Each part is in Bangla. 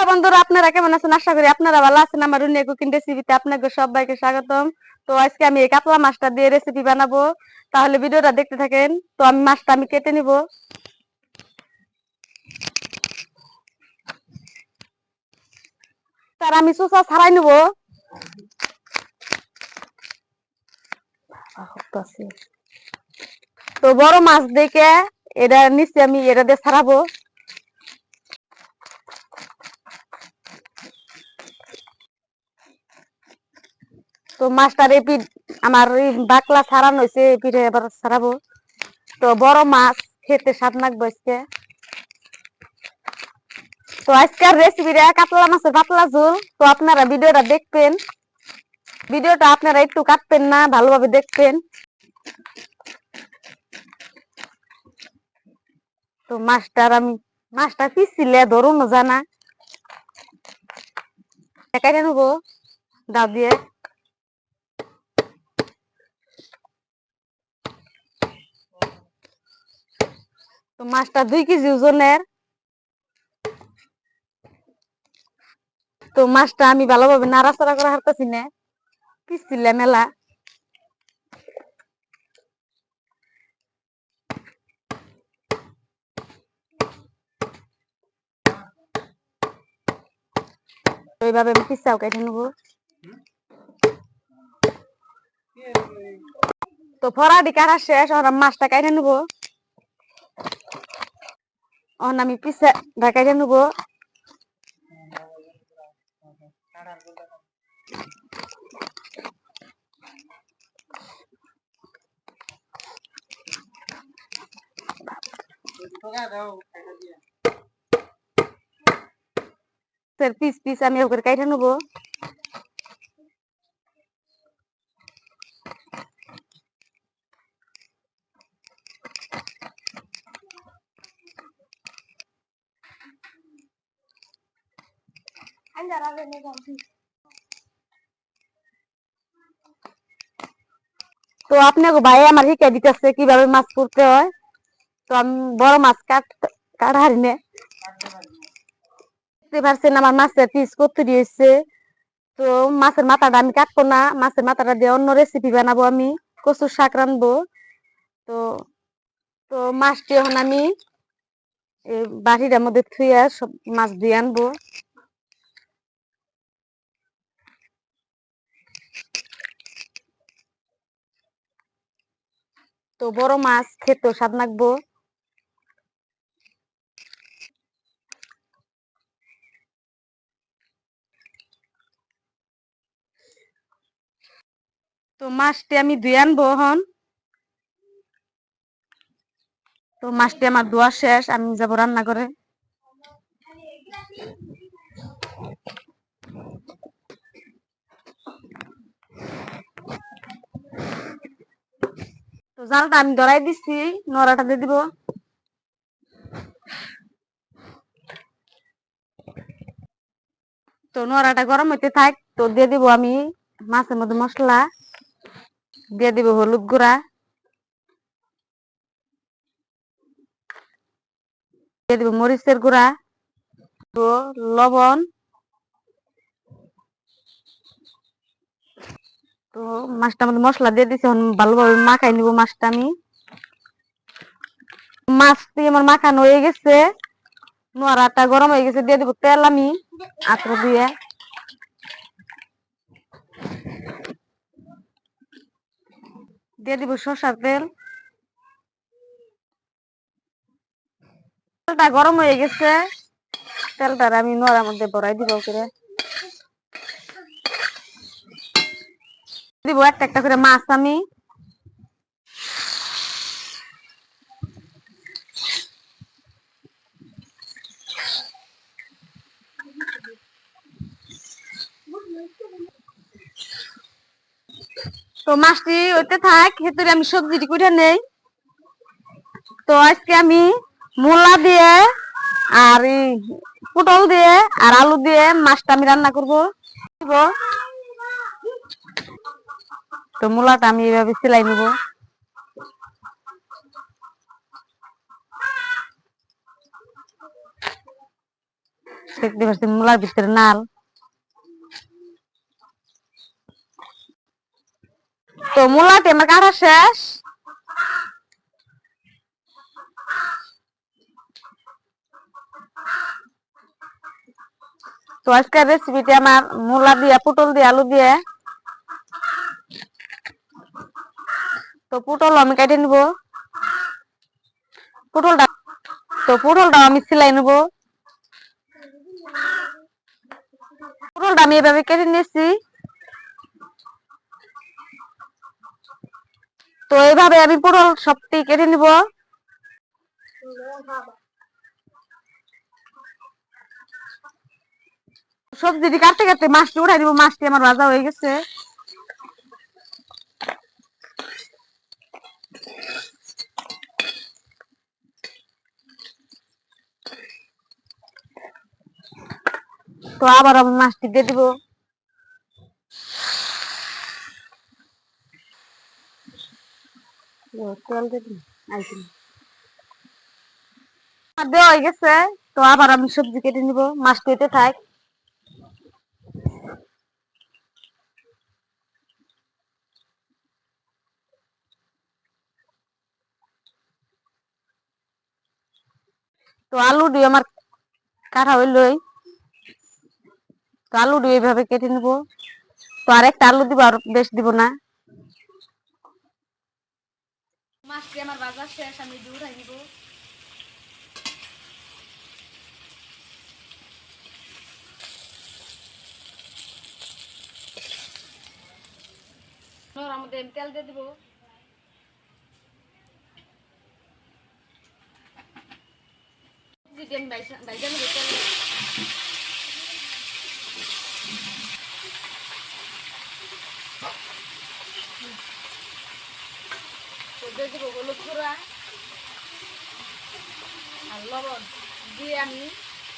বন্ধুরা, আপনারা কেমন আছেন? আশা করি আপনারা ভালো আছেন। আমার রুনিয়া কুকিং রেসিপিতে আপনাদের সবাইকে স্বাগতম। তো আজকে আমি এই কাতলা মাছটা দিয়ে রেসিপি বানাবো, তাহলে ভিডিওটা দেখতে থাকেন। তো মাছটা আমি কেটে নিব। তার আমি চোষা ছাড়াই নিব। তো বড় মাছ দেখে এটা নিশ্চয় আমি এটা দিয়ে ছাড়াবো। তো মাছটার এই পিঠ আমার বাকলা ছাড়ানো হয়েছে, এই পিঠে এবার ছাড়াবো। তো বড় মাছ খেতে স্বাদ লাগবে আজকে। তো আজকের রেসিপিটা কাতলা মাছের পাতলা ঝোল। তো আপনারা ভিডিওটা দেখবেন, ভিডিওটা আপনারা একটু কাটবেন না, ভালোভাবে দেখবেন। তো মাছটা পিছিলে ধরুন জানা কেটে নেবো দাও দিয়ে। তো মাছটা 2 কেজি ওজনের। তো মাছটা আমি ভালোভাবে নাড়াচাড়া করা হারতেছি না, পিছিলে মেলা। তো এইভাবে আমি পিসাও কেটে নেবো। তো ফরাডি কাটা শেষ, এখন আমি মাছটা কেটে নেবো। এখন আমি পিসা কেটে নেবো। পিস পিস আমি ওকে কেটে নেবো। তো আপনাকে ভাই আমার শিখাই দিতেছে কিভাবে মাছ করতে হয়। তো আমি বড় মাছ কাটা হারি না, দেখতে পারছেন আমার মাছের পিস কত দিয়েছে। তো মাছের মাথাটা আমি কাটবো না, মাছের মাথাটা দিয়ে অন্য রেসিপি বানাবো, আমি কচুর শাক রানবো। তো তো মাছটি এখন আমি বাটিটার মধ্যে থুইয়া সব মাছ দিয়ে আনবো। তো বড় মাছ খেতেও স্বাদ লাগবো। তো মাছটি আমি ধুয়ে আনবো এখন। তো মাছটি আমার ধোয়া শেষ, আমি যাবো রান্না করে। তো জালটা আমি ধরাই দিচ্ছি, নড়াটা দিয়ে দিব। তো নড়াটা গরম হইতে থাক। তো দিয়ে দিব আমি মাছের মধ্যে মশলা, দিয়ে দিব হলুদ গুঁড়া, দিয়ে দিব মরিচের গুঁড়া, তো লবণ। তো মাছটার মধ্যে মশলা দিয়ে দিচ্ছি, ভালোভাবে মাখাই নিব মাছটা আমি। মাছটি আমার মাখানো হয়ে গেছে, নোড়াটা গরম হয়ে গেছে, দিয়ে দিব তেল আমি আতর দিয়ে। দিয়ে দিব সরষের তেল। তেলটা গরম হয়ে গেছে, তেলটা আমি নোড়ার মধ্যে ভরাই দিব করে। দিব একটা একটা করে মাছ আমি। তো মাছটি ওইতে থাক, ভেতরে আমি সবজিটি কুটে নেই। তো আজকে আমি মূলা দিয়ে আর পটল দিয়ে আর আলু দিয়ে মাছটা আমি রান্না করবো। তো মূলাটা আমি এইভাবে সেলাই নেব। দেখতে পাচ্ছি মূলার ভিতরে নাল। তো মূলাটি আমার কাটা শেষ। তো আজকের রেসিপিটি আমার মূলা দিয়ে, পটল দিয়ে, আলু দিয়ে। তো পটল আমি কেটে নিব। পটলটা আমি সিলাই নেব। পটলটা আমি এভাবে কেটে নিয়েছি। তো এইভাবে আমি পটল সবটি কেটে নিব। সবজিটি কাটতে কাটতে মাছটি উঠাই দিব। মাছটি আমার ভাজা হয়ে গেছে। তো আবার আমি মাছটি দিয়ে দিব। দেওয়া হয়ে গেছে। তো আবার আমি সবজি কেটে নিব। মাছটি হতে থাক। তো আলুটি আমার কাটা হইলই। তো আলুটি এইভাবে কেটে নিব। তো আরেকটা আলু দিব, আর বেশ দিব না। মাছটি আমার ভাজা শেষ, আমি উঠাই নিব। মধ্যে তেল দিয়ে দিব। দিয়ে দিব হলুদ গুঁড়া আর লবণ দিয়ে আমি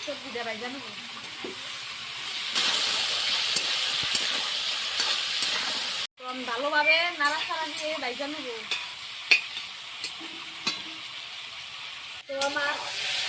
সবজিটা ভাজা নেব। তো আমি ভালোভাবে নাড়াচাড়া দিয়ে ভাজা নেব। তো আমার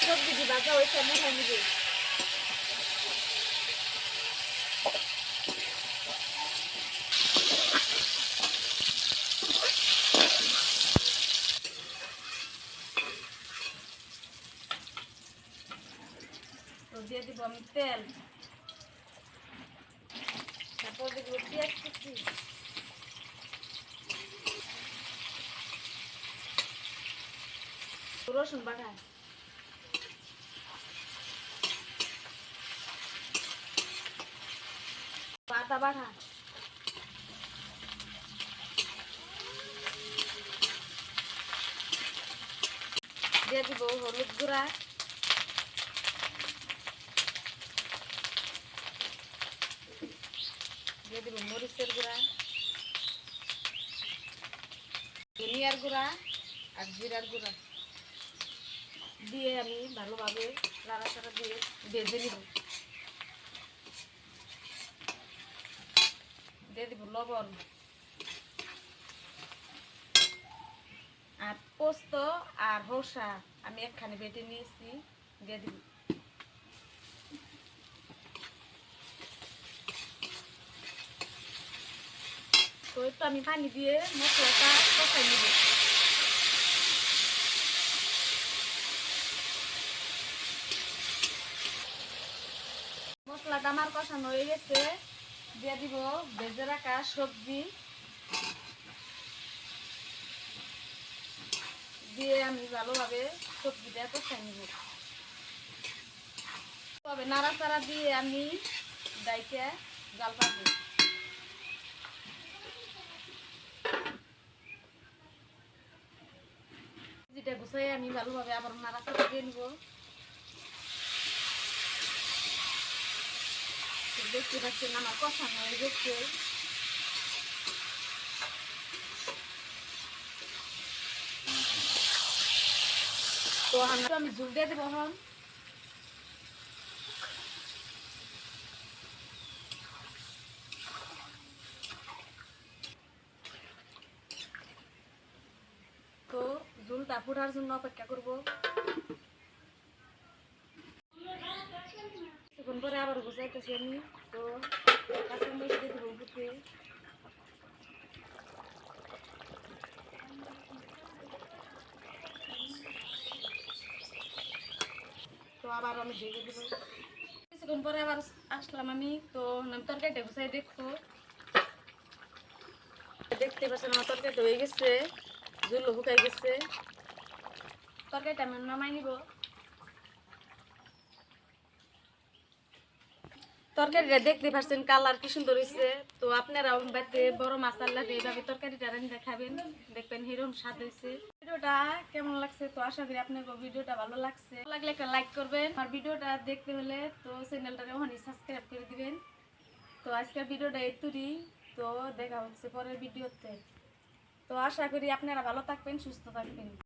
সবজিটি ভাজা হয়েছে, আমি উঠাই নেব। তো দিয়ে দিব আমি তেল, তারপর দিব পেঁয়াজ কুচি, রসুন বাটা, আদা বাটা, দিয়ে দিব হলুদ গুঁড়া, দিয়ে দিব মরিচের গুঁড়া, ধনিয়ার গুঁড়া আর জিরার গুঁড়া দিয়ে আমি ভালোভাবে নাড়াচাড়া দিয়ে ভেজে নিব। দিয়ে দিব লবণ আর পোস্ত আর রসা আমি একখানে বেটে নিয়েছি, দিয়ে দিব। তো একটু আমি পানি দিয়ে মশলাটা কষাই নিব। মশলাটা আমার কষানো হয়ে গেছে, দিয়ে দিব ভেজে রাখা সবজি, দিয়ে আমি ভালোভাবে সবজিটা কষাই নিব। তবে নাড়াচাড়া দিয়ে আমি ডাইকে জাল পাবো। সবজিটা গুছাই আমি ভালোভাবে আবার নাড়াচাড়া দিয়ে নিব। দেখতে পাচ্ছেন আমার কষানো হয়ে গেছে। তো আমি ঝুল দিয়ে দেবো এখন। তো ঝুলটা ফোটার জন্য অপেক্ষা করব। খাবার গুছাইতেছি আমি। তো কাঁচামরিচ দিয়ে দেবো উপরে। তো আবার আমি ঢেকে দেবো। কিছুক্ষণ পরে আবার আসলাম আমি। তো তরকারিটা গুছাই দেখবো। দেখতে পাচ্ছেন আমার তরকারিটা হয়ে গেছে, ঝুল শুকাই গেছে। তরকারিটা আমি নামাই নিব। তরকারিটা দেখতে পাচ্ছেন কালার কি সুন্দর হয়েছে। তো আপনারাও বাড়িতে বড় মাছ আনলে এইভাবে তরকারিটা রান্না খাবেন, দেখবেন হিরম স্বাদ হয়েছে। ভিডিওটা কেমন লাগছে? তো আশা করি আপনার ভিডিওটা ভালো লাগছে। ভালো লাগলে একটা লাইক করবেন। আর ভিডিওটা দেখতে হলে তো চ্যানেলটা ওখানে সাবস্ক্রাইব করে দিবেন। তো আজকের ভিডিওটা এইটুকুই। তো দেখা হচ্ছে পরের ভিডিওতে। তো আশা করি আপনারা ভালো থাকবেন, সুস্থ থাকবেন।